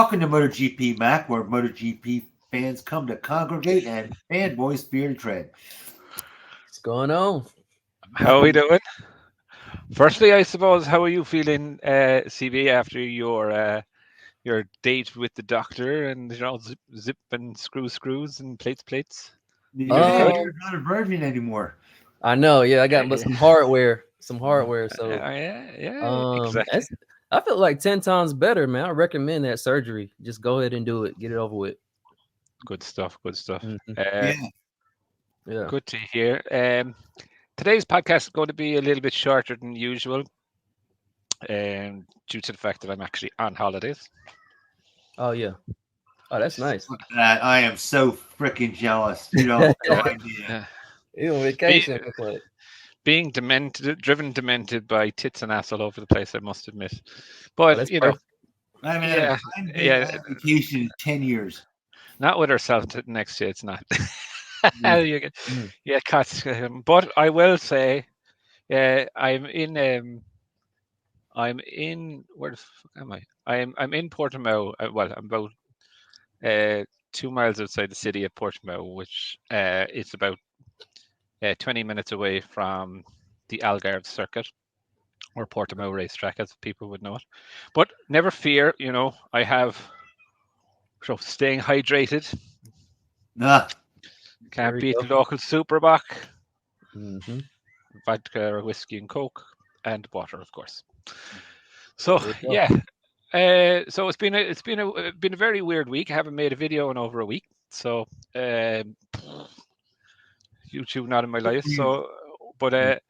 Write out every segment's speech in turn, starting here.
Welcome to MotoGP Mac, where MotoGP fans come to congregate and fanboys fear to tread. What's going on? How are we Nothing. doing? Firstly, I suppose, how are you feeling, CB, after your date with the doctor and zip and screws and plates? Feeling Yeah, good? Um, you're not a virgin anymore. I know, yeah, I got but Yeah, some hardware, Mm. So, yeah, exactly. that's I feel like 10 times better, man. I recommend that surgery. Just go ahead and do it. Get it over with. Good stuff. Good stuff. Mhm. Uh, Yeah. Yeah. Good to hear. Today's podcast is going to be a little bit shorter than usual, due to the fact that I'm actually on holidays. Oh yeah. Oh, that's nice. That I am so freaking jealous. You don't have no idea. Uh, You on be, vacation? But being demented by tits and ass all over the place, I must admit. oh, But that's perfect. yeah, I haven't been yeah, on vacation in 10 years. not with ourselves next year. It's not. Mm. Mm. Yeah, cats. But I will say, I'm in. Where the fuck am I? I'm in Portimao. Well, I'm about uh, 2 miles outside the city of Portimao, which is about 20 minutes away from the Algarve circuit or Portimao racetrack, as people would know it. But never fear, I have so staying hydrated. Ah, There Can't we beat the go. local Superboc, Hmm. vodka, whiskey, and coke, and water, of course. So There we go. yeah, so it's been a very weird week. I haven't made a video in over a week, so um, YouTube not in my good life. for you. So, but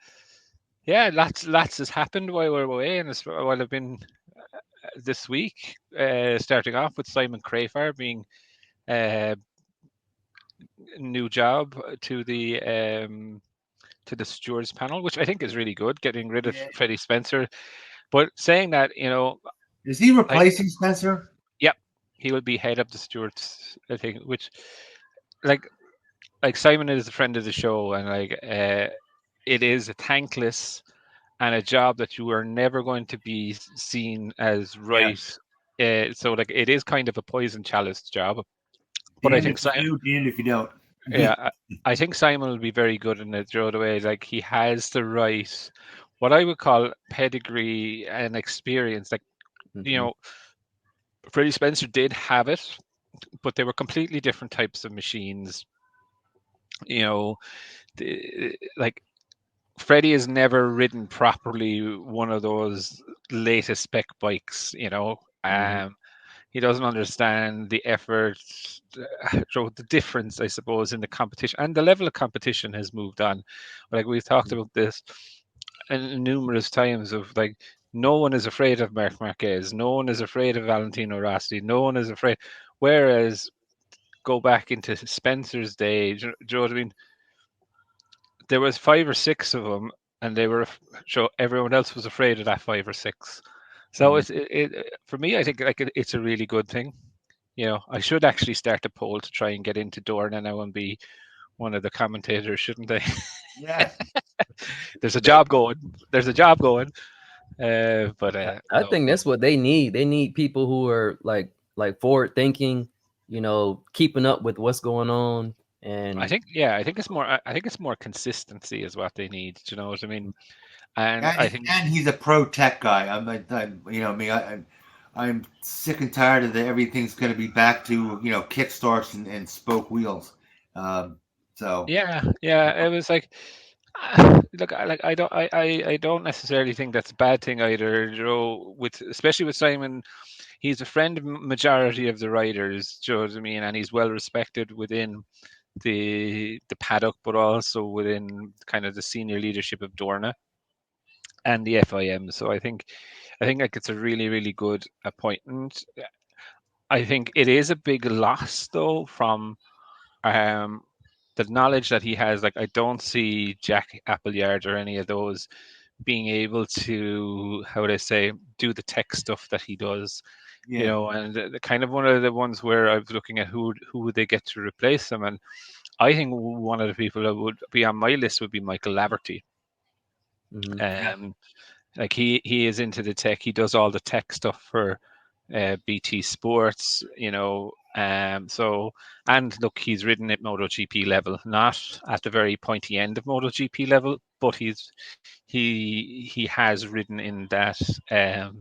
yeah, lots has happened while we're away, and while I've been this week, starting off with Simon Crafar being uh, new job to the stewards panel, which I think is really good, getting rid of Yeah. Freddie Spencer. But saying that, Is he I replacing Spencer? yeah, he will be head of the stewards, I think, which like Simon is a friend of the show, and it is a thankless and a job that you are never going to be seen as Yeah. right. So like it is kind of a poison chalice job, but I Damned think if you do, damned if you don't. yeah, I think Simon will be very good in it. The way, like he has the right, what I would call pedigree and experience. Like you Hmm. know, Freddie Spencer did have it, but they were completely different types of machines. You know, like Freddie has never ridden properly one of those latest spec bikes. Hmm. He doesn't understand the effort, so the difference, I suppose, in the competition, and the level of competition has moved on. Like we've talked about this numerous times of like no one is afraid of Marc Marquez, no one is afraid of Valentino Rossi, no one is afraid. Whereas go back into Spencer's day, do you know what I mean? There was five or six of them, and they were so everyone else was afraid of that five or six. So Hmm. for me, I think like it's a really good thing. I should actually start a poll to try and get into Dorna now and be one of the commentators, shouldn't I? Yes. There's a job going. There's a job going. But I no, think but that's what they need. They need people who are like forward thinking, keeping up with what's going on. And I think it's more. I think it's more consistency is what they need. Do you know what I mean? And And I think and he's a pro tech guy. I'm sick and tired of the everything's going to be back to kickstarts and spoke wheels. Um, so yeah, yeah. It was like look, I don't necessarily think that's a bad thing either. With especially with Simon, he's a friend of majority of the riders. Do you know what I mean? And he's well respected within the paddock, but also within kind of the senior leadership of Dorna and the FIM. So I think like it's a really really good appointment. I think it is a big loss though from um, the knowledge that he has. Like I don't see Jack Appleyard or any of those being able to, how would I say, do the tech stuff that he does. yeah, And the kind of one of the ones where I was looking at who would they get to replace him, and I think one of the people that would be on my list would be Michael Laverty. mhm. yeah, Um, like he is into the tech. He does all the tech stuff for. BT Sports, so, and look, he's ridden at MotoGP level, not at the very pointy end of MotoGP level, but he has ridden in that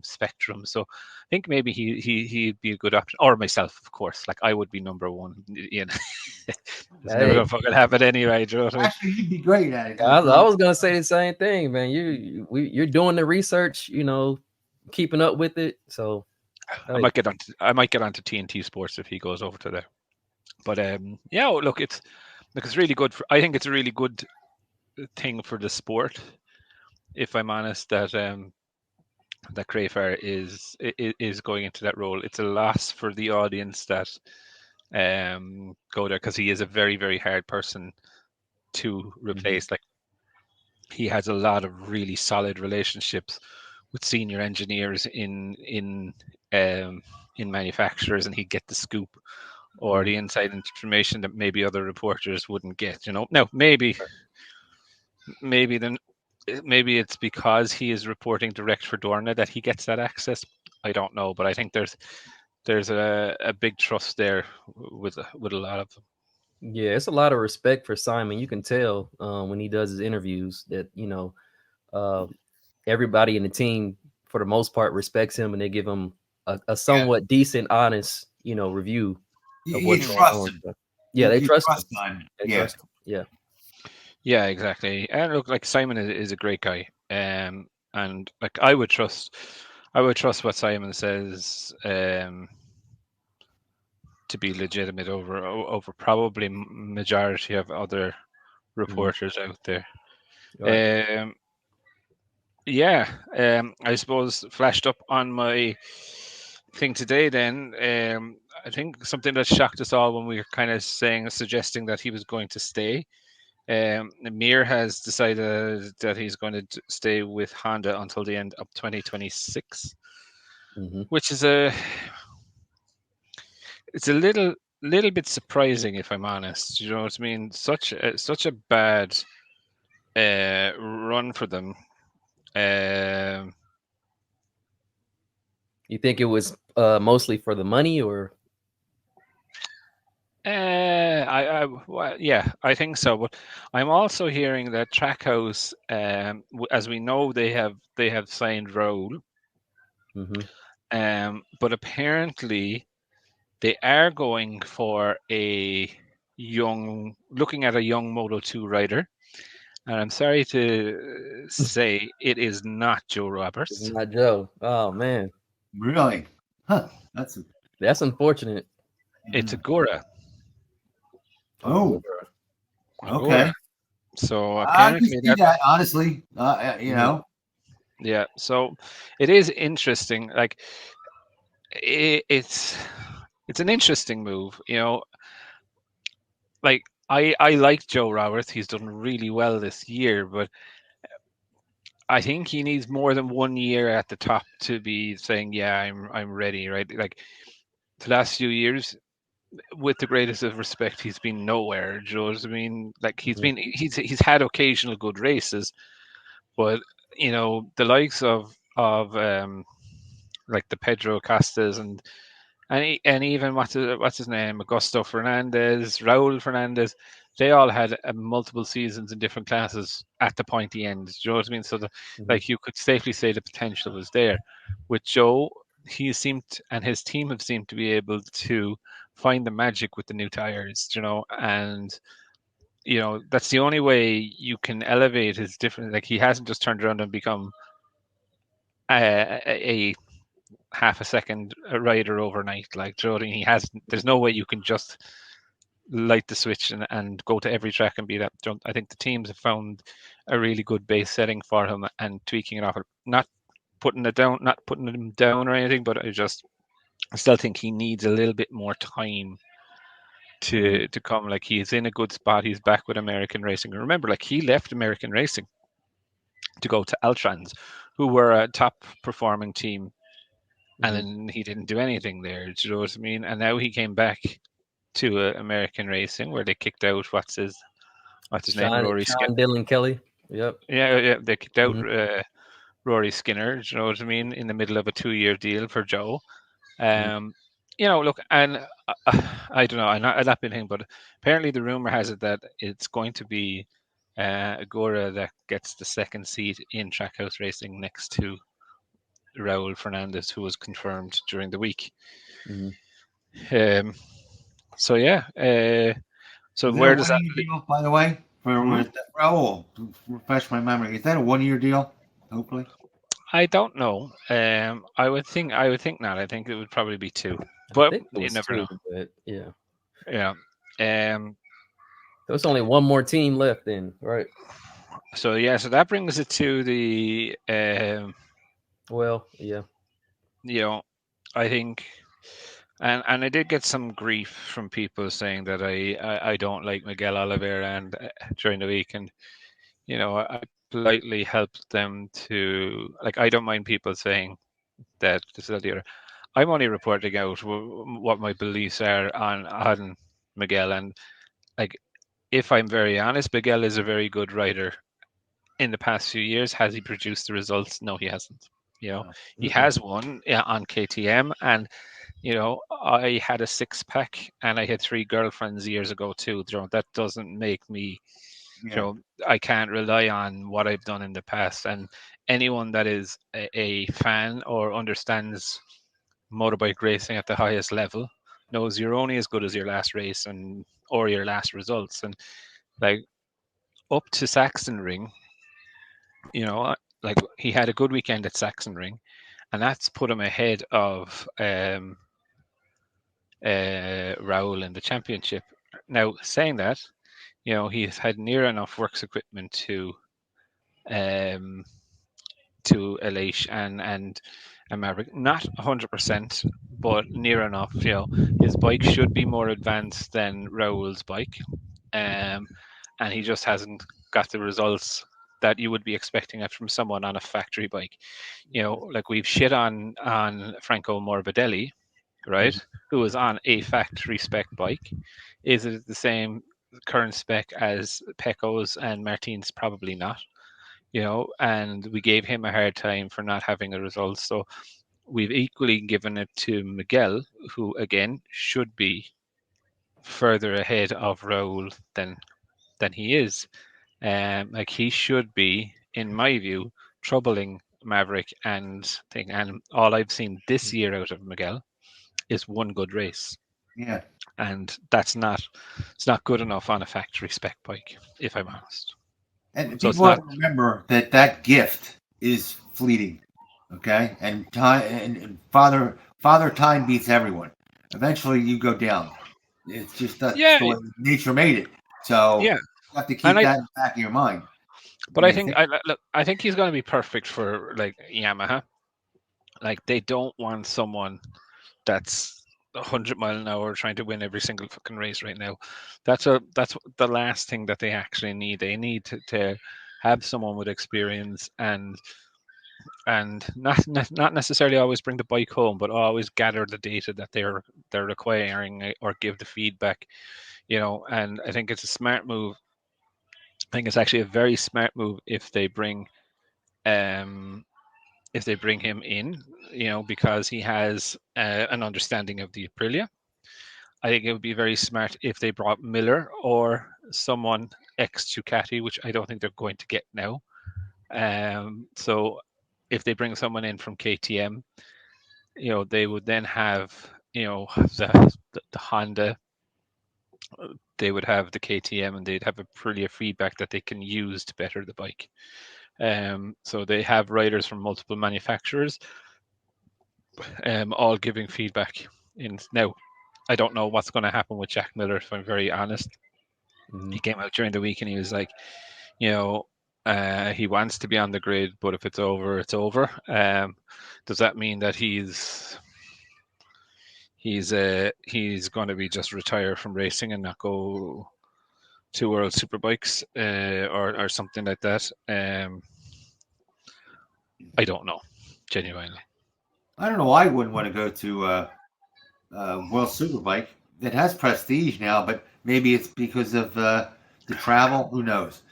spectrum. So I think maybe he'd be a good option, or myself, of course. Like I would be number one. It's never gonna fucking happen anyway. Do you know what I mean? Actually, you'd be great at it. I was gonna say the same thing, man. You're doing the research, keeping up with it. So I might get onto TNT Sports if he goes over to there. But look, it's really good. I think it's a really good thing for the sport. If I'm honest, that Crafar is going into that role. It's a loss for the audience that go there, because he is a very, very hard person to replace. Mm-hmm. Like, he has a lot of really solid relationships with senior engineers in manufacturers, and he'd get the scoop or the inside information that maybe other reporters wouldn't get. Now maybe it's because he is reporting direct for Dorna that he gets that access. I don't know, but I think there's a big trust there with a lot of them. Yeah, it's a lot of respect for Simon. You can tell when he does his interviews that everybody in the team, for the most part, respects him, and they give him a somewhat decent, honest, review. You trust him. Yeah, they trust him. Yeah. Yeah, exactly. And look, like, Simon is a great guy, and like I would trust what Simon says to be legitimate over probably majority of other reporters out there. Right. I suppose flashed up on my thing today then, I think something that shocked us all when we were kind of suggesting that he was going to stay. Mir has decided that he's going to stay with Honda until the end of 2026, which is it's a little bit surprising, if I'm honest. You know what I mean? Such a bad run for them. You think it was mostly for the money, or? I think so. But I'm also hearing that Trackhouse, as we know, they have signed Raul. But apparently they are going for looking at a young Moto 2 rider. And I'm sorry to say, it is not Joe Roberts. It's not Joe. Oh, man. Really? Huh. That's unfortunate. It's Agora. Oh. Okay. So apparently I can see that, honestly. Yeah. So it is interesting. Like, it's an interesting move. Like, I like Joe Roberts. He's done really well this year, but I think he needs more than 1 year at the top to be saying, yeah, I'm ready, right? Like, the last few years, with the greatest of respect, he's been nowhere. Do you know what I mean? Like, he's had occasional good races, but the likes of like the Pedro Costas and even what's his name, Augusto Fernandez, Raul Fernandez, they all had multiple seasons in different classes at the pointy end. Do you know what I mean? So like, you could safely say the potential was there. With Joe, he seemed, and his team have seemed to be able to find the magic with the new tires, and that's the only way you can elevate his different. Like, he hasn't just turned around and become a half a second rider overnight. Like, Jordan, he has. There's no way you can just light the switch and go to every track and be that. I think the teams have found a really good base setting for him and tweaking it off. Not putting him down or anything, but I still think he needs a little bit more time to come. Like, he's in a good spot. He's back with American Racing. And remember, like, he left American Racing to go to Altrans, who were a top performing team. And then he didn't do anything there. Do you know what I mean? And now he came back to American Racing, where they kicked out what's his name, Rory Skinner. Dylan Kelly. Yep. Yeah. They kicked out Rory Skinner. Do you know what I mean? In the middle of a 2-year deal for Joe, Look, and I don't know, I'm not been thinking, but apparently the rumor has it that it's going to be Agora that gets the second seat in Trackhouse Racing next to Raul Fernandez, who was confirmed during the week. Mhm. So yeah, so Is that where a does that? 1 year deal, by the way? For Hmm? with Raul, to refresh my memory, is that a 1 year deal? Hopefully. I don't know. I would think not. I think it would probably be 2, I but think it you was never know. 2, but yeah. Yeah. There's only one more team left then, right? So yeah, so that brings it to the Well, yeah. I think, and I did get some grief from people saying that I don't like Miguel Oliveira and during the week, and I politely helped them to, like, I don't mind people saying that this is the other. I'm only reporting out what my beliefs are on Miguel, and like, if I'm very honest, Miguel is a very good rider. In the past few years, has he produced the results? No, he hasn't. No. He has won on KTM, and I had a 6-pack and I had 3 girlfriends years ago too. That doesn't make me, Yeah. I can't rely on what I've done in the past. And anyone that is a fan or understands motorbike racing at the highest level knows you're only as good as your last race or your last results. And like, up to Sachsenring, like, he had a good weekend at Sachsenring, and that's put him ahead of Raul in the championship. Now, saying that, he's had near enough works equipment um, to Elish and Maverick. Not 100%, but near enough. His bike should be more advanced than Raul's bike, and he just hasn't got the results that you would be expecting from someone on a factory bike. Like, we've shit on Franco Morbidelli, right? Who was on a factory spec bike. Is it the same current spec as Pecco's and Martin's? Probably not. And we gave him a hard time for not having the results. So we've equally given it to Miguel, who again should be further ahead of Raul than he is. Like, he should be, in my view, troubling Maverick and thing. And all I've seen this year out of Miguel is one good race. Yeah. And it's not good enough on a factory spec bike, if I'm honest. And So it's people have not. to remember that gift is fleeting. Okay, and time and father time beats everyone. Eventually, you go down. It's just that's Yeah, the way nature made it. So yeah. you have to And keep that in the back of your mind. but When I you think think, I think he's going to be perfect for, like, Yamaha. Like, they don't want someone that's 100 mile an hour trying to win every single fucking race right now. That's the last thing that they actually need. They need to have someone with experience and not necessarily always bring the bike home, but always gather the data that they're requiring, or give the feedback. And I think it's a smart move. I think it's actually a very smart move um if they bring him in, because he has an understanding of the Aprilia. I think it would be very smart if they brought Miller or someone ex Ducati, which I don't think they're going to get now. So if they bring someone in from KTM, they would then have, the Honda, they would have the KTM, and they'd have Aprilia feedback that they can use to better the bike. So they have riders from multiple manufacturers, all giving feedback. Now, I don't know what's going to happen with Jack Miller, if I'm very honest. He came out during the week and he was like, he wants to be on the grid, but if it's over, it's over. Does that mean that he's going to be just retire from racing and not go to World Superbikes, or something like that? I don't know, genuinely. I don't know why I wouldn't want to go to World Superbike. It has prestige now, but maybe it's because of the travel. Who knows?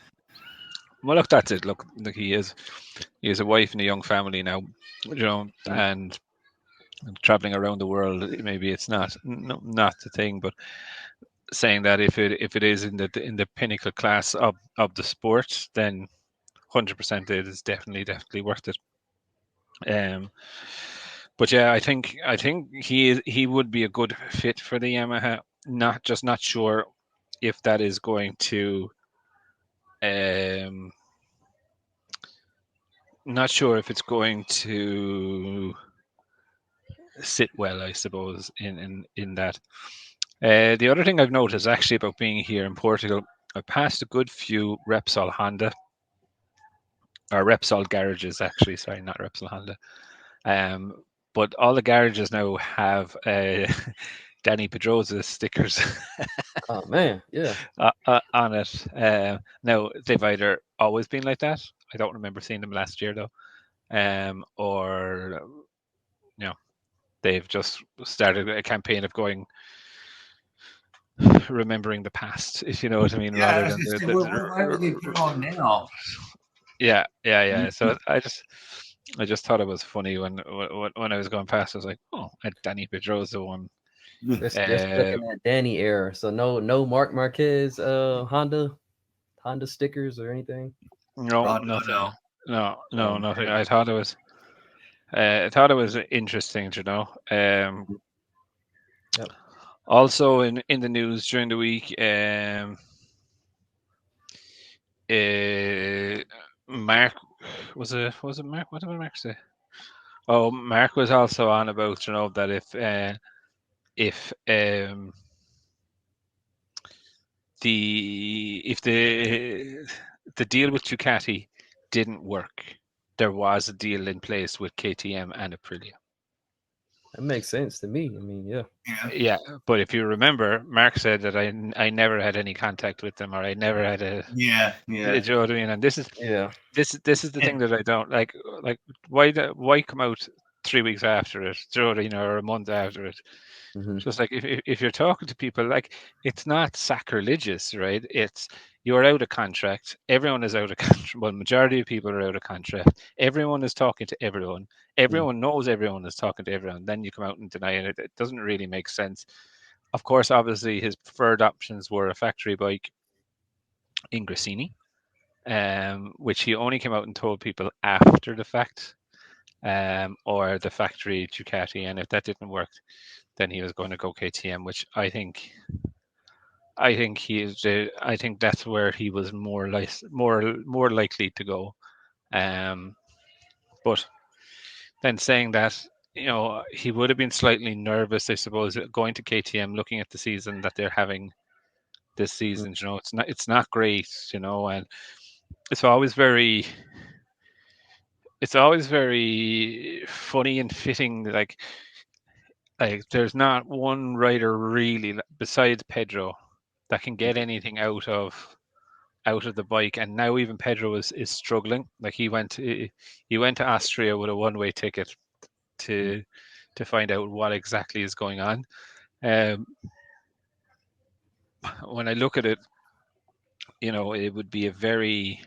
Well, look, that's it. Look, he has a wife and a young family now, Yeah. and traveling around the world, maybe it's not the thing, but saying that if it is in the pinnacle class of the sport, then 100% it is definitely worth it. Um, but yeah, I think he would be a good fit for the Yamaha. Not sure if that is going to um, not sure if it's going to sit well, I suppose, in that. The other thing I've noticed actually about being here in Portugal, I passed a good few Repsol Honda or Repsol garages, actually. Sorry, not Repsol Honda. But all the garages now have Danny Pedrosa stickers Oh man, yeah. on it. Now they've either always been like that. I don't remember seeing them last year though, or you know they've just started a campaign of going remembering the past, if you know what I mean, Yeah, I rather was than gonna say, why would they put it on now? yeah. So I just thought it was funny when I was going past. I was like, oh, a Danny Pedrosa one. They're stuck in that Danny era. So no Mark Marquez Honda stickers or anything. No, Oh, nothing. No, Oh, nothing. man. I thought it was interesting, you know. Yep. Also in the news during the week, Mark was it Mark? What did Mark say? Oh, Mark was also on about that if the deal with Ducati didn't work, there was a deal in place with KTM and Aprilia. That makes sense to me. I mean, yeah. Yeah, but if you remember, Mark said that I never had any contact with them, or I never had a. yeah. Do you know what I mean? And this is Yeah. this is the thing that I don't like. Like, why come out 3 weeks after it? Do you know what I mean, or a month after it? Hmm. Just like if you're talking to people, like, it's not sacrilegious, right? It's you're out of contract. Everyone is out of contract. Well, majority of people are out of contract. Everyone is talking to everyone. Everyone knows everyone is talking to everyone. Then you come out and deny it. It doesn't really make sense. Of course, obviously, his preferred options were a factory bike in Gresini, which he only came out and told people after the fact, or the factory Ducati. And if that didn't work, then he was going to go KTM, which I think he is. I think that's where he was more likely to go. Um, but then saying that, he would have been slightly nervous, I suppose, going to KTM, looking at the season that they're having this season. It's not great, and it's always very it's always very funny and fitting. Like there's not one rider really besides Pedro that can get anything out of the bike, and now even Pedro is struggling. Like he went to Austria with a one-way ticket to find out what exactly is going on. Um, when I look at it, it would be a very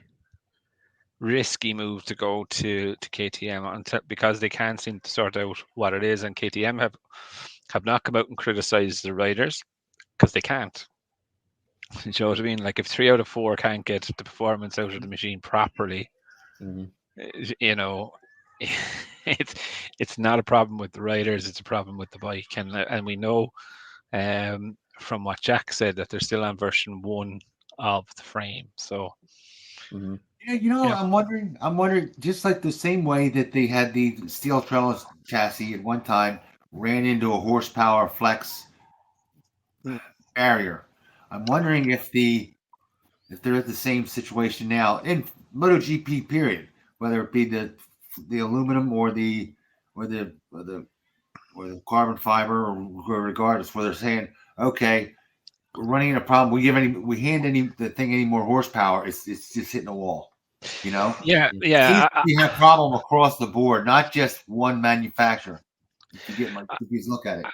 risky move to go to KTM because they can't seem to sort out what it is, and KTM have not come out and criticized the riders because they can't. You know what I mean? Like, if 3 out of 4 can't get the performance out of the machine properly, Hmm. you know, it's it's not a problem with the riders; it's a problem with the bike, and we know from what Jack said that they're still on version 1 of the frame. So Hmm. Yeah, yeah, I'm wondering, just like the same way that they had the steel trellis chassis at one time ran into a horsepower flex barrier. I'm wondering if they're at the same situation now in MotoGP period, whether it be the aluminum or the carbon fiber or regardless, where they're saying, okay, we're running into a problem. We hand the thing any more horsepower, it's just hitting a wall. You know, yeah, it seems yeah. to be a problem across the board, not just one manufacturer. If you look at it.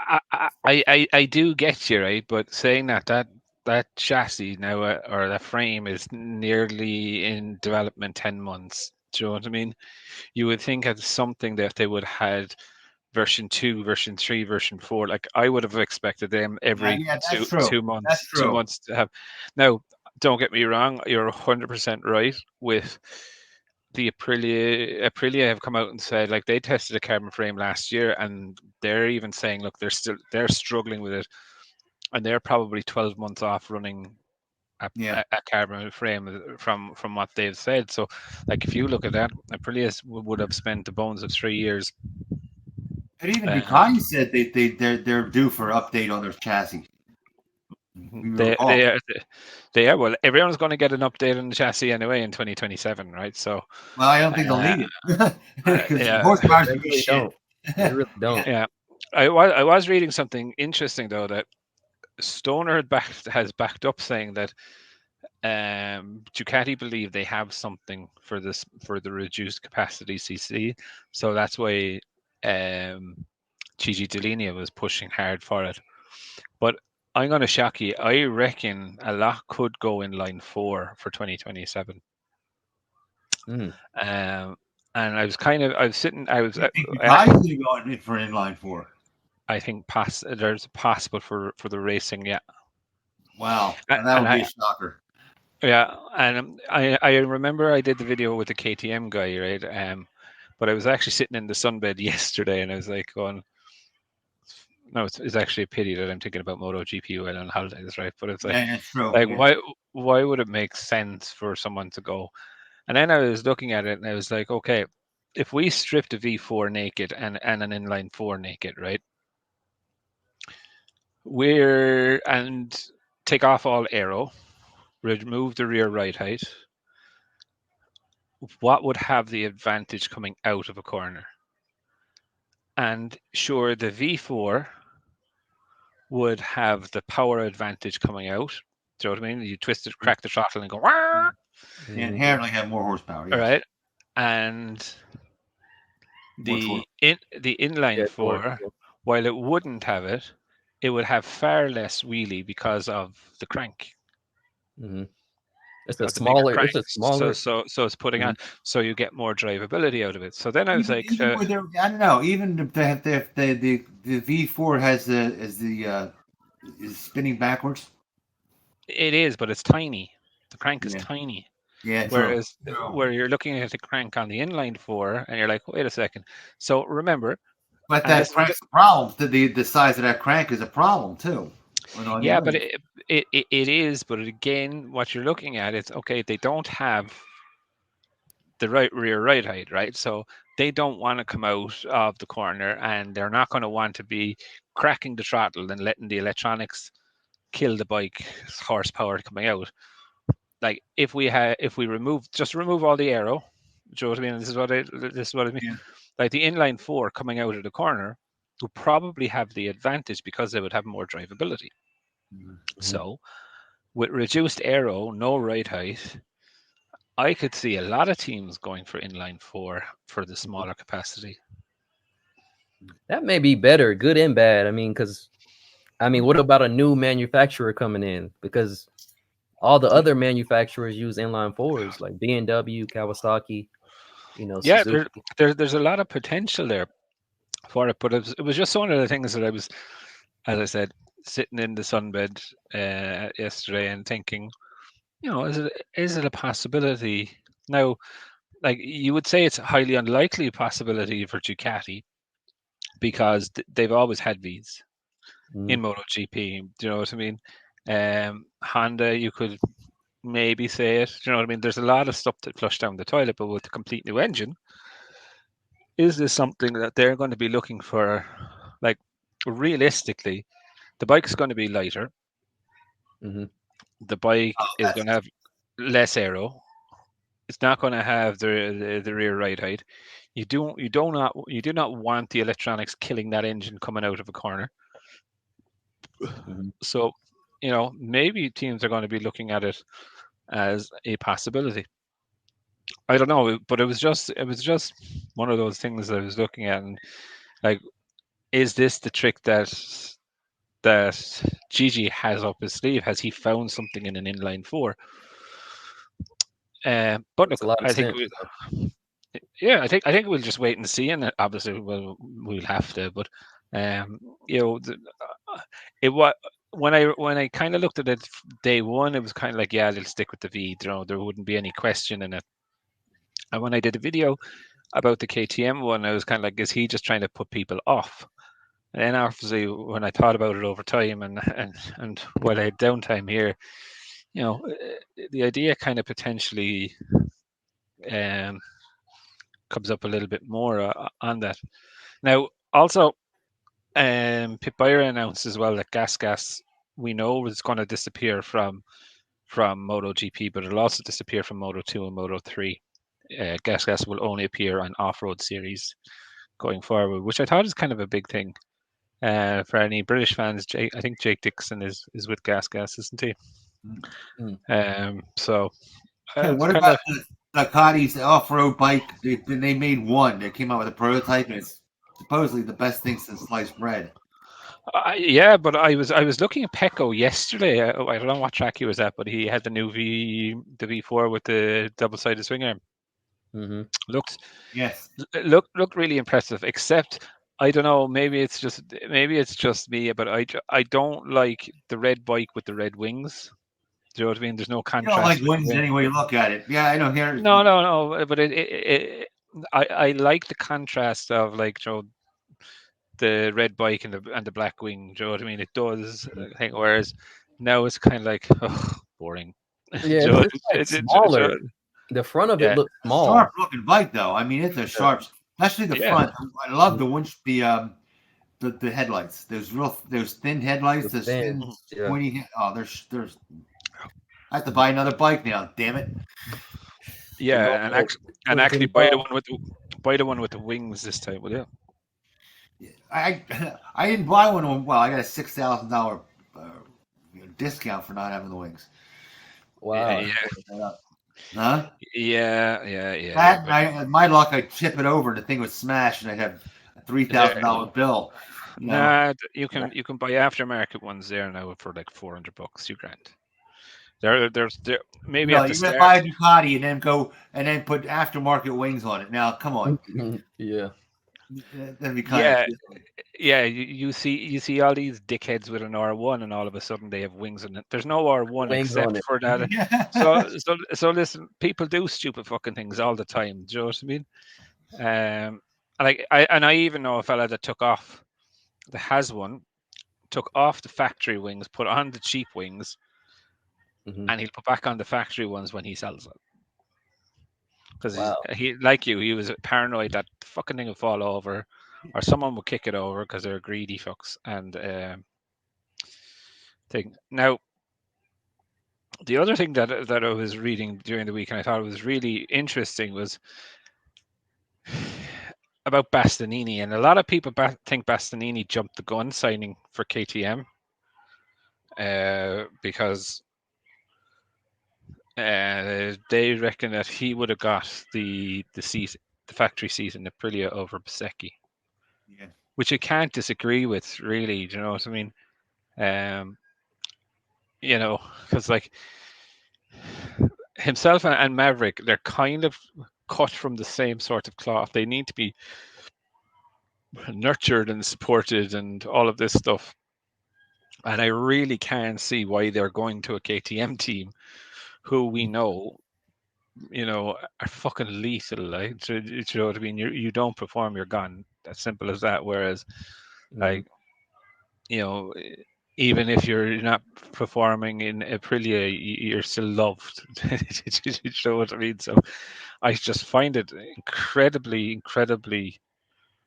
I do get you, right, but saying that chassis now, or that frame, is nearly in development 10 months. Do you know what I mean? You would think it's something that they would have had version 2, version 3, version 4. Like I would have expected them every Yeah, two that's true. two months, That's true. 2 months to have. Now, don't get me wrong, you're 100% right with the Aprilia have come out and said like they tested a carbon frame last year, and they're even saying look they're struggling with it, and they're probably 12 months off running Yeah. a carbon frame from what they've said. So like if you look at that, Aprilia would have spent the bones of 3 years. And even uh, Ducati said they're due for update on their chassis. You they recall. they are they are well, everyone's going to get an update on the chassis anyway in 2027, right? So Well, I don't think they'll uh, need it because yeah, horsepower's They gonna be really shit. don't. They really don't. yeah. I was reading something interesting though, that Stoner has backed up saying that Ducati believe they have something for the reduced capacity CC, so that's why Gigi Dall'Igna was pushing hard for it. But I'm going to shock you. I reckon a lot could go in line 4 for 2027. Mm. And I was sitting. I was. You think I, Ducati's gonna go in for inline four? I think there's possible for the racing. Yeah. Wow, A- that And would be a I shocker. yeah, and I remember I did the video with the KTM guy, right? But I was actually sitting in the sunbed yesterday, and I was like going, no, it's actually a pity that I'm thinking about MotoGP while on holidays, right? But it's Yeah, that's true. like Yeah. why would it make sense for someone to go? And then I was looking at it and I was like, okay, if we stripped a V4 naked and an inline 4 naked, right? And take off all aero, remove the rear ride height, what would have the advantage coming out of a corner? And sure, the V4 would have the power advantage coming out. Do you know what I mean? You twist it, crack the throttle, and go, "Wah!" They Mhm. inherently have more horsepower. All Yes, right. And more torque. the inline Yeah, torque, 4, yeah. while it wouldn't have it, it would have far less wheelie because of the crank, Mhm. It's a because the bigger smaller. crank. It's a smaller. So it's putting on, Mhm. so you get more drivability out of it. So then I was like, Even with their, I don't know. Even if the V4 has the is spinning backwards. it is, but it's tiny. The crank is Yeah, tiny. yeah, true. Whereas where you're looking at the crank on the inline 4, and you're like, wait a second. So remember, But and that this was crank's a problem. The size of that crank is a problem too. On the yeah, but other- it is. But again, what you're looking at is okay. They don't have the right rear ride height, right? So they don't want to come out of the corner, and they're not going to want to be cracking the throttle and letting the electronics kill the bike's horsepower coming out. Like if we remove all the aero, do you know what I mean? This is what I mean. yeah. Like the inline 4 coming out of the corner will probably have the advantage because they would have more drivability. Mhm. So with reduced aero, no ride height, I could see a lot of teams going for inline 4 for the smaller capacity. That may be better, good and bad. Because what about a new manufacturer coming in? Because all the other manufacturers use inline fours like BMW, Kawasaki, Yeah, Suzuki. there's a lot of potential there for it, but it was just one of the things that I was, as I said, sitting in the sunbed yesterday and thinking, is it a possibility? Now, like you would say, it's a highly unlikely possibility for Ducati because they've always had these in Mm. MotoGP. Do you know what I mean? Honda, you could maybe say it. Do you know what I mean? There's a lot of stuff that flushed down the toilet, but with a complete new engine, is this something that they're going to be looking for? Like realistically, the bike is going to be lighter. Mm-hmm. The bike Oh, is going to have less aero. It's not going to have the rear ride height. You do not want the electronics killing that engine coming out of a corner. Mm-hmm. So, maybe teams are going to be looking at it as a possibility. I don't know, but it was just one of those things I was looking at, and like, is this the trick that Gigi has up his sleeve? Has he found something in an inline 4? But Makes look, a lot of I think sense. Yeah, I think we'll just wait and see, and obviously we'll have to. But you know, it was when I kind of looked at it day one, it was kind of like, yeah, they'll stick with the V. You know, there wouldn't be any question in it. And when I did a video about the KTM one, I was kind of like, is he just trying to put people off? And then obviously, when I thought about it over time, and while I had downtime here, you know, the idea kind of potentially um, comes up a little bit more on that. Now, also, Pit Byron announced as well that Gas we know is going to disappear from MotoGP, but it'll also disappear from Moto 2 and Moto 3. Gas will only appear on off-road series going forward, which I thought is kind of a big thing for any British fans. I think Jake Dixon is with Gas, isn't he? So Hey, it's what kind about of the Ducati's off-road bike? They made one. They came out with a prototype, and it's supposedly the best thing since sliced bread. yeah, but I was looking at Pecco yesterday. I don't know what track he was at, but he had the new V4 with the double-sided swing arm. Looked really impressive. Except I don't know, maybe it's just me, but I don't like the red bike with the red wings. Do you know what I mean? There's no You contrast. don't like with the wings wing. any way you look at it. Yeah, I know. Here, No, but I like the contrast of, like, you know, the red bike and the black wing. Do you know what I mean? It does. I think. Whereas now it's kind of like, boring. Yeah, Do you know, it's like smaller. The front of it looks small. Sharp looking bike though. I mean, it's a sharp, especially the front. I love the headlights. Those thin headlights. Those thin pointy. Oh, there's. I have to buy another bike now. Damn it. Yeah, and actually buy the one with the wings this time, will you? I didn't buy one. Well, I got a $6,000 discount for not having the wings. Wow. Yeah. Huh? Yeah. That my luck, I'd chip it over and the thing would smash, and I'd have a $3,000 bill. Nah, you can buy aftermarket ones there now for like $400, $2,000. There's maybe no, at the you're gonna start. buy a Ducati and then put aftermarket wings on it. Now, come on. Yeah. That'd be kind of yeah. You see all these dickheads with an R1, and all of a sudden they have wings on it. There's no R1 except for that. So listen, people do stupid fucking things all the time. Do you know what I mean? I even know a fella that has one, took off the factory wings, put on the cheap wings, and he'll put back on the factory ones when he sells it. Because he was paranoid that the fucking thing would fall over, or someone would kick it over because they're greedy fucks. And thing. Now, the other thing that I was reading during the week, and I thought it was really interesting, was about Bastianini. And a lot of people think Bastianini jumped the gun signing for KTM because they reckon that he would have got the factory seat in Aprilia over Bezzecchi, which I can't disagree with, really. Do you know what I mean? You know, because like himself and Maverick, they're kind of cut from the same sort of cloth. They need to be nurtured and supported and all of this stuff. And I really can't see why they're going to a KTM team who we know, you know, are fucking lethal. Like, do you know what I mean? You don't perform, you're gone. As simple as that. Whereas, like, you know, even if you're not performing in Aprilia, you're still loved. You know what I mean? So I just find it incredibly.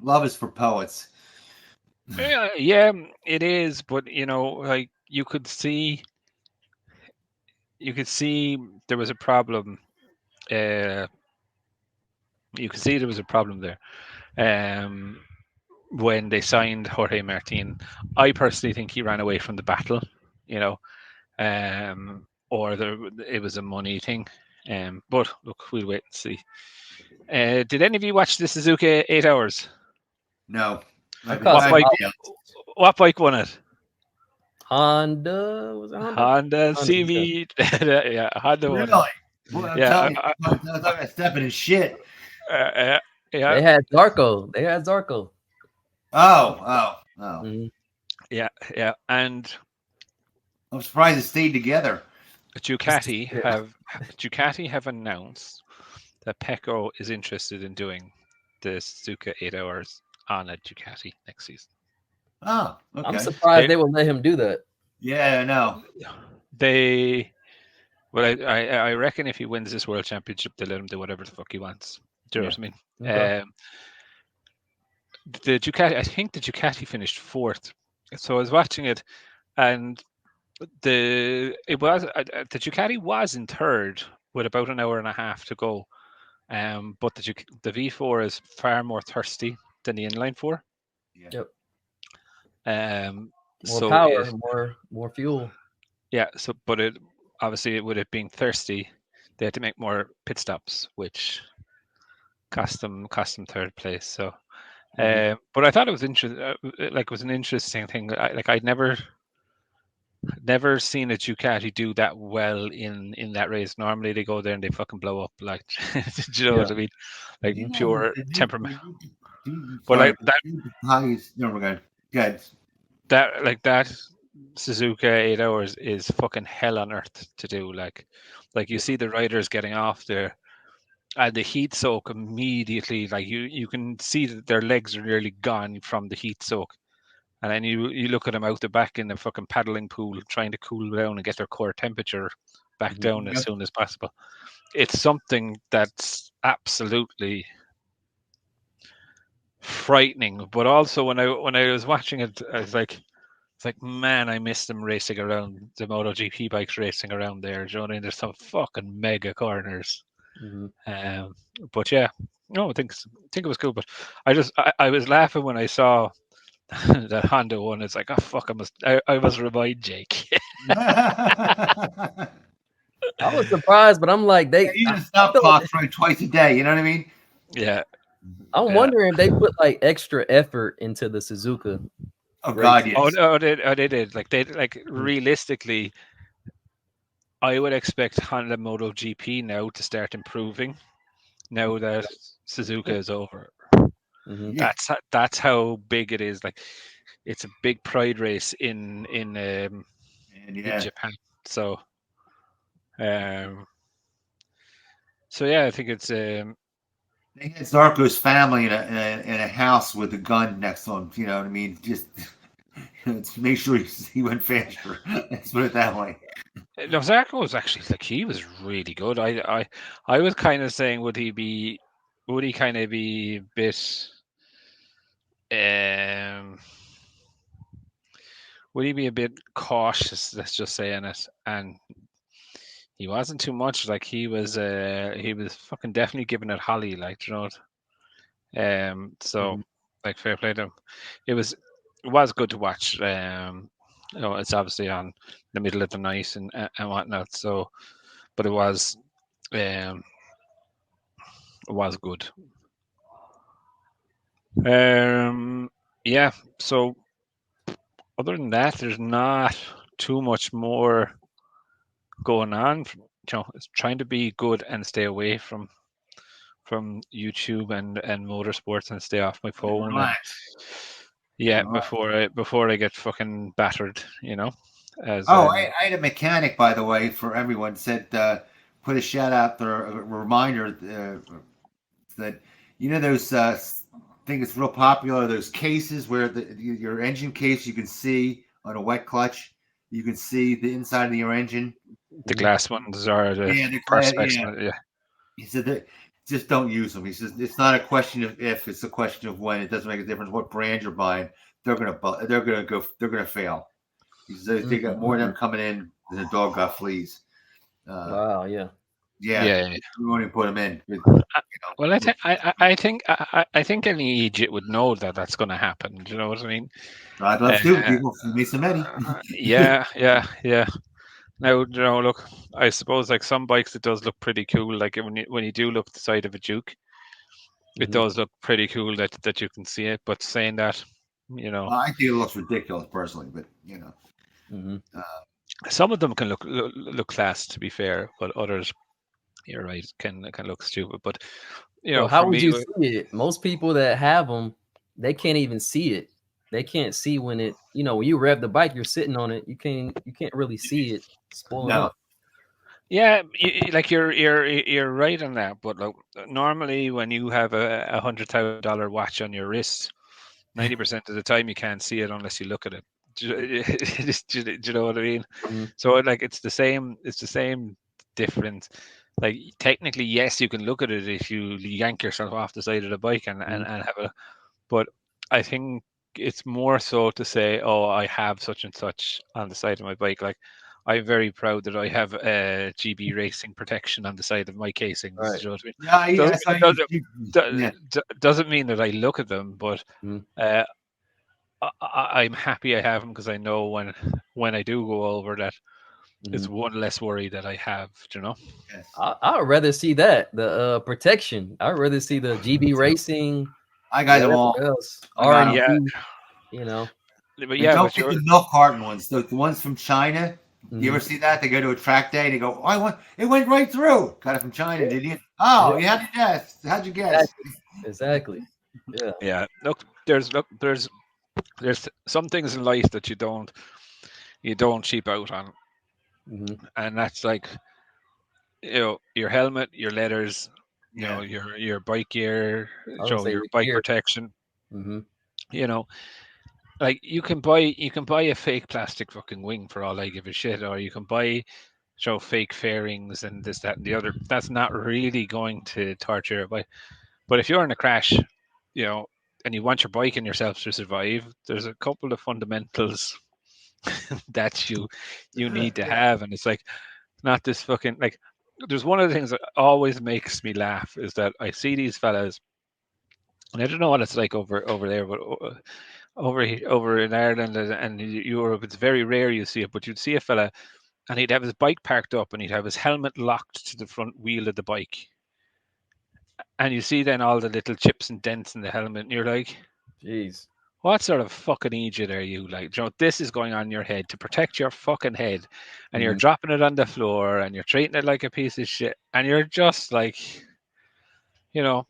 Love is for poets. Yeah, it is. But, you know, like, you could see there was a problem. You could see there was a problem there. When they signed Jorge Martin, I personally think he ran away from the battle, you know, or it was a money thing. But look, we'll wait and see. Did any of you watch the Suzuka 8 Hours? No. What bike won it? Honda, was it Honda? Honda CV. Yeah, Honda won it. Really? Well, I'm telling you, I'm stepping in shit. Yeah. They had Zarco. They had Zarco. Oh. Mhm. Yeah. And I'm surprised it stayed together. Ducati have announced that Pecco is interested in doing the Suzuka 8 hours on a Ducati next season. Oh, I'm okay. surprised they would let him do that. Yeah, I know. I reckon if he wins this world championship, they let him do whatever the fuck he wants. Do you know what I mean? Okay. The Ducati, I think the Ducati finished 4th. So I was watching it, and the Ducati was in 3rd with about an hour and a half to go. But the V4 is far more thirsty than the inline 4. Yeah. Yep. More More power, more fuel. Yeah. So, but it obviously with it being thirsty, they had to make more pit stops, which cost them 3rd place. So, but I thought it was interesting. It was an interesting thing. I'd never seen a Ducati do that well in that race. Normally they go there and they fucking blow up. Like, do you know what I mean? Like pure temperament. But like that, Never mind. Good. that Suzuka 8 hours is fucking hell on earth to do. Like you see the riders getting off there, and the heat soak immediately. Like you can see that their legs are nearly gone from the heat soak. And then you look at them out the back in the fucking paddling pool, trying to cool down and get their core temperature back down as soon as possible. It's something that's absolutely frightening. But also when I was watching it, I was like, man, I miss them racing around the MotoGP bikes racing around there. Do you know what I mean? There's some fucking mega corners. But yeah, no, I think it was cool. But I was laughing when I saw that Honda one. It's like, oh fuck, I must remind Jake. I was surprised, but I'm like, You just stop Foxroy twice a day. You know what I mean? Yeah. I'm wondering if they put like extra effort into the Suzuka. Oh God, yes. They did. Realistically, I would expect Honda MotoGP now to start improving. Now that Suzuka is over, that's how big it is. Like, it's a big pride race in Japan. So, yeah, I think it's. They had Zarco's family in a house with a gun next to him. You know what I mean? Just to make sure he went faster. Let's put it that way. No, Zarco was actually he was really good. I was kind of saying, would he kind of be a bit would he be a bit cautious, let's just say, in it? And he wasn't too much. Like, he was fucking definitely giving it Holly, like, you know. So like, fair play to him. It was good to watch. It's obviously on the middle of the night and whatnot. So, but it was good. Yeah. So, other than that, there's not too much more going on. It's trying to be good and stay away from YouTube and motorsports and stay off my phone. Before I get fucking battered, you know. I had a mechanic, by the way, for everyone, said put a shout out or a reminder that those think it's real popular, those cases where your engine case, you can see on a wet clutch, you can see the inside of your engine. The glass ones are the perspex. Yeah. He said that just don't use them. He says it's not a question of if, it's a question of when. It doesn't make a difference what brand you're buying. They're gonna fail. He says they got more of them coming in than a dog got fleas. Wow, yeah. We won't even put them in. Well, I think any idiot would know that that's going to happen. Do you know what I mean? I'd love to. People meet so many. Yeah. Now, look, I suppose like some bikes, it does look pretty cool. Like when you do look at the side of a Duke, it does look pretty cool that you can see it. But saying that, I think it looks ridiculous personally, but some of them can look class, to be fair, but others you're right. It can look stupid, but Well, for how would me, you see it? Most people that have them, they can't even see it. They can't see when it, when you rev the bike, you're sitting on it. You can't really see it spoiling No. up. yeah, like you're right on that. But like, normally when you have a $100,000 watch on your wrist, 90% of the time you can't see it unless you look at it. Do you know what I mean? Mhm. So like it's the same. It's the same difference. Like technically, yes, you can look at it if you yank yourself off the side of the bike and have a. But I think it's more so to say, oh, I have such and such on the side of my bike. Like I'm very proud that I have GB racing protection on the side of my casings. Right. Do you know what I mean? Yeah, yeah. Doesn't So yeah, doesn't mean that I look at them, but Mhm. I'm happy I have them because I know when I do go over that, it's Mhm. one less worry that I have. Do you know? yes. I would rather see that the protection. I'd rather see the GB racing, I got them whatever all. else, I got them. Yeah, R&D. You know. but And yeah, don't but get you're the milk carton ones. The ones from China. You ever Mhm. see that? They go to a track day and they go, "Oh, it went right through." Got it from China, Yeah. did you? Oh, Yeah. you had to guess. How'd you guess? Exactly. Exactly. Yeah. yeah. There's some things in life that you don't cheap out on, Mhm. and that's like your helmet, your leathers, Yeah, your bike gear, I was gonna say your the bike gear. protection. Mhm. You know, like you can buy a fake plastic fucking wing for all I give a shit, or you can buy fake fairings and this that and the other. That's not really going to torture your bike. But if you're in a crash, you know, and you want your bike and yourself to survive, there's a couple of fundamentals that you need to yeah, have, and it's like not this fucking like. There's one of the things that always makes me laugh is that I see these fellas, and I don't know what it's like over there, but over in Ireland and Europe, it's very rare you see it. But you'd see a fella, and he'd have his bike parked up, and he'd have his helmet locked to the front wheel of the bike, and you see then all the little chips and dents in the helmet, and you're like, Jeez. what sort of fucking idiot are you? Like, this is going on in your head to protect your fucking head, and you're Mhm. dropping it on the floor, and you're treating it like a piece of shit, and you're just like, you know,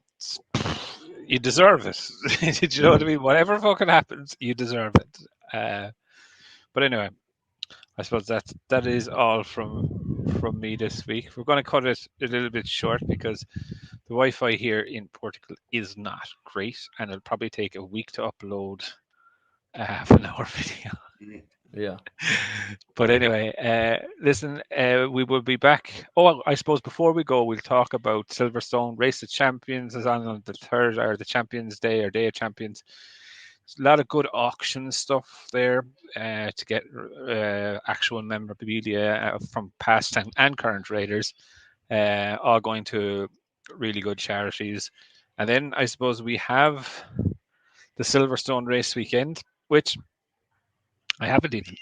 you deserve it. Do you know what I mean? Whatever fucking happens, you deserve it. But anyway, I suppose that is all from me this week. We're going to cut it a little bit short because the Wi-Fi here in Portugal is not great, and it'll probably take a week to upload a half an hour video. yeah. Yeah. But anyway, listen, we will be back. Oh, I suppose before we go, we'll talk about Silverstone. Race of Champions is on the third, or the Champions Day, or Day of Champions. There's a lot of good auction stuff there to get actual memorabilia from past and current raiders, all going to really good charities. And then I suppose we have the Silverstone race weekend, which I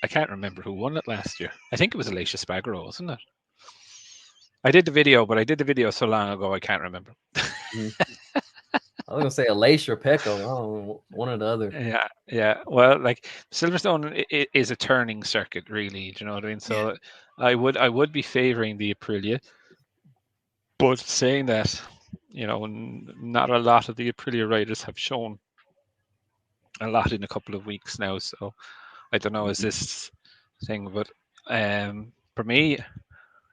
can't remember who won it last year. I think it was Alicia Spagaro, wasn't it? I did the video, but I did the video so long ago I can't remember. Mhm. I was gonna say Alacia or Pecco. I don't know, one or the other. Yeah, yeah. Well, like Silverstone is a turning circuit, really. Do you know what I mean? Yeah. So I would be favouring the Aprilia, but saying that, not a lot of the Aprilia riders have shown a lot in a couple of weeks now. So I don't know, is Mhm. this thing, but for me,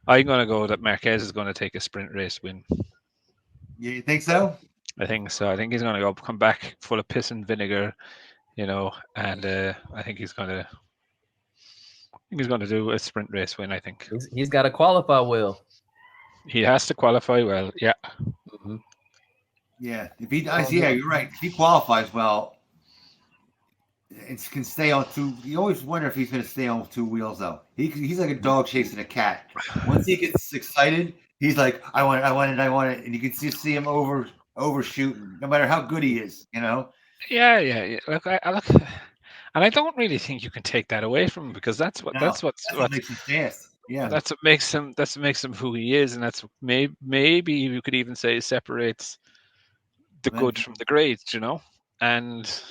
I'm going to go that Marquez is going to take a sprint race win. You think so? I think so. I think he's going to come back full of piss and vinegar, and I think he's going to do a sprint race win. I think He's got to qualify well. he has to qualify well. Yeah, Mhm. Yeah. If he I does, don't yeah, know. you're right. If he qualifies well, it can stay on two. You always wonder if he's going to stay on two wheels, though. He's like a dog chasing a cat. Once he gets excited, he's like, "I want it, I want it, I want it," and you can see him overshooting, no matter how good he is. yeah. I look, and I don't really think you can take that away from him because that's what No, that's what's that's what what's makes him fast. Yeah. that's what makes him who he is, and that's maybe you could even say separates the good Then- from the great. And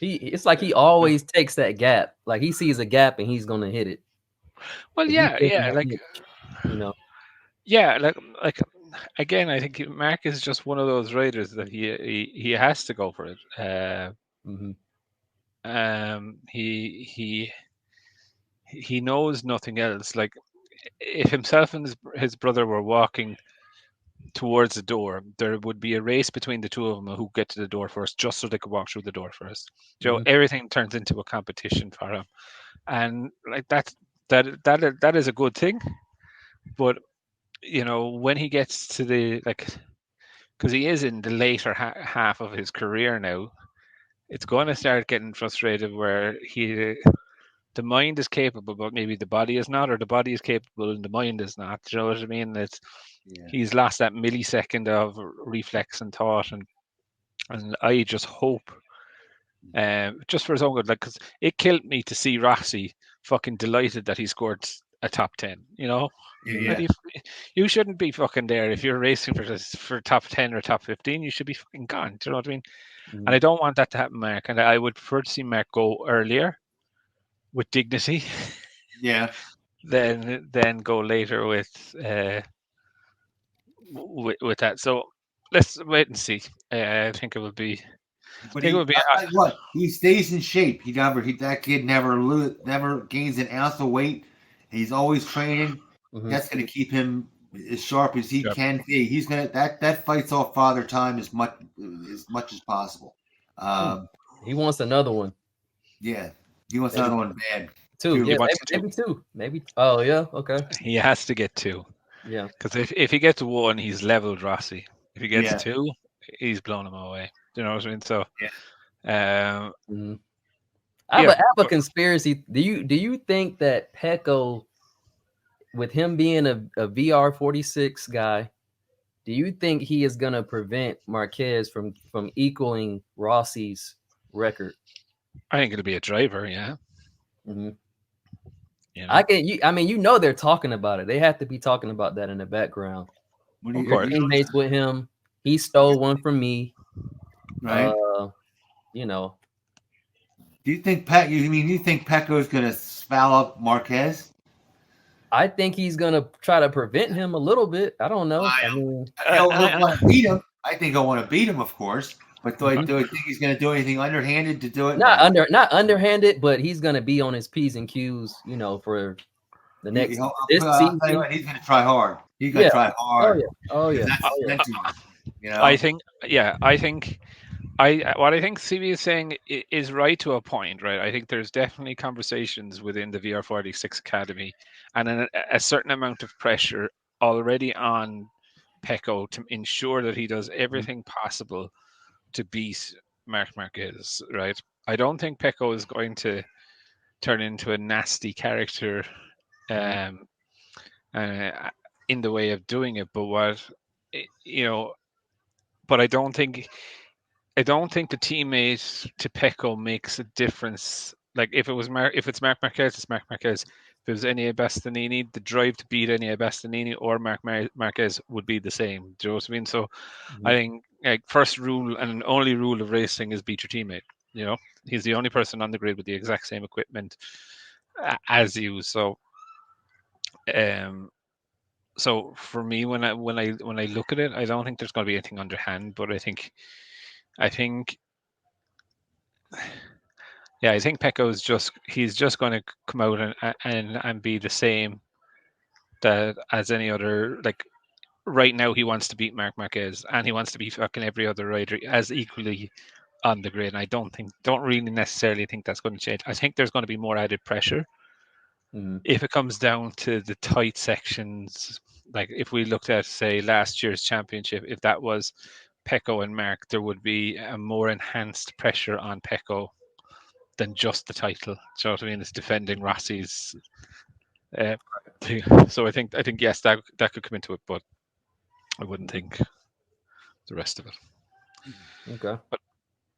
It's like he always takes that gap. Like he sees a gap and he's gonna hit it. well, If he's yeah, taking yeah, that like inch, you know. Yeah, like again, I think Mark is just one of those riders that he has to go for it. Hmm. He knows nothing else. Like if himself and his brother were walking towards the door, there would be a race between the two of them who get to the door first, just so they could walk through the door first. Hmm. Everything turns into a competition for him, and like that is a good thing. But when he gets to the because he is in the later half of his career now, it's going to start getting frustrated where the mind is capable, but maybe the body is not, or the body is capable and the mind is not. Do you know what I mean? Yeah. He's lost that millisecond of reflex and thought, and I just hope, just for his own good, like because it killed me to see Rossi fucking delighted that he scored a top 10. Yeah. You shouldn't be fucking there if you're racing for top 10 or top 15. You should be fucking gone. Do you know what I mean? Hmm. And I don't want that to happen, Mark. And I would prefer to see Mark go earlier with dignity, Yeah. then go later with that. So let's wait and see. I think it would be. I But think it would be. I what? He stays in shape. That kid never gains an ounce of weight. He's always training. Hmm. That's going to keep him as sharp as he Yep. can be. He's gonna that fights off father time as much as possible. Um, He wants another one. yeah, he wants Maybe another one bad. two. He Yeah, wants maybe two. Maybe. Oh yeah. Okay. He has to get two. Yeah. Because if he gets one, he's leveled Rossi. If he gets Yeah, two, he's blown him away. Do you know what I mean? So, yeah. Mhm. yeah, I have a conspiracy. Do you think that Pecco, with him being a VR46 guy, do you think he is gonna prevent Marquez from equaling Rossi's record? I think it'll be a driver. Yeah, Hmm. you I know, can. They're talking about it. They have to be talking about that in the background. What do of You're course. teammates with him. He stole one from me. right? You know, Do you think you think Pecco's going to foul up Marquez? I think he's gonna try to prevent him a little bit. I don't know. I mean, He'll want to beat him. I think he'll want to beat him, of course. But Mhm. do I think he's going to do anything underhanded to do it? No. not underhanded, but he's gonna be on his P's and Q's, for the next this I'll tell you season. what, he's going to try hard. He's going Yeah. to try Oh hard yeah. Oh because yeah. Oh yeah. that's easy, you I know. think, yeah, I think what I think CB is saying is right to a point, right? I think there's definitely conversations within the VR46 Academy and a certain amount of pressure already on Pecco to ensure that he does everything possible to beat Mark Marquez, right? I don't think Pecco is going to turn into a nasty character um, uh, in the way of doing it, but you know, but I don't think the teammate to Pecco makes a difference. Like if it's Mark Marquez, it's Mark Marquez. If it was Enea Bastianini, the drive to beat Enea Bastianini or Marquez would be the same. Do you know what I mean? So I Mhm. think like first rule and only rule of racing is beat your teammate. He's the only person on the grid with the exact same equipment as you. Um, so for me, when I look at it, I don't think there's going to be anything underhand, but I think yeah, I think Pecco's he's just going to come out and be the same that as any other. Like right now he wants to beat Mark Marquez and he wants to beat fucking every other rider as equally on the grid. And I don't really necessarily think that's going to change. I think there's going to be more added pressure Mhm. if it comes down to the tight sections. Like if we looked at say last year's championship, if that was Pecco and Mark, there would be a more enhanced pressure on Pecco than just the title. Do you know what I mean? It's defending Rossi's uh, thing. So I think yes, that could come into it, but I wouldn't think the rest of it. Okay. But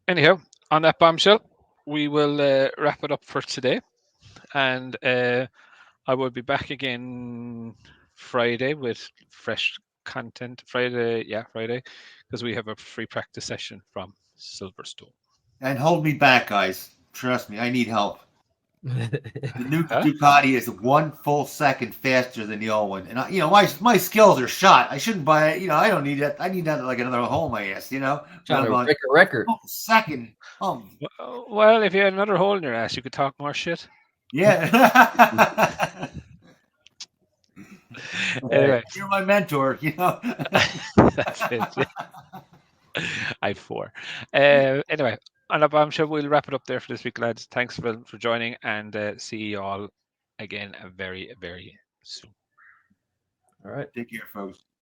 anyhow, on that bombshell, we will wrap it up for today, and I will be back again Friday with fresh content. Friday, because we have a free practice session from Silverstone. And hold me back, guys. Trust me, I need help. The new Huh? Ducati is 1 full second faster than the old one, and my skills are shot. I shouldn't buy it. I don't need that. I need that like another hole in my ass. But Trying I'm to going break a record. second. Well, if you had another hole in your ass, you could talk more shit. Yeah. Anyway, You're my mentor. that's it. Yeah. I have 4. Anyway, on a bombshell, we'll wrap it up there for this week, lads. Thanks for joining, and see you all again very, very soon. All right. Take care, folks.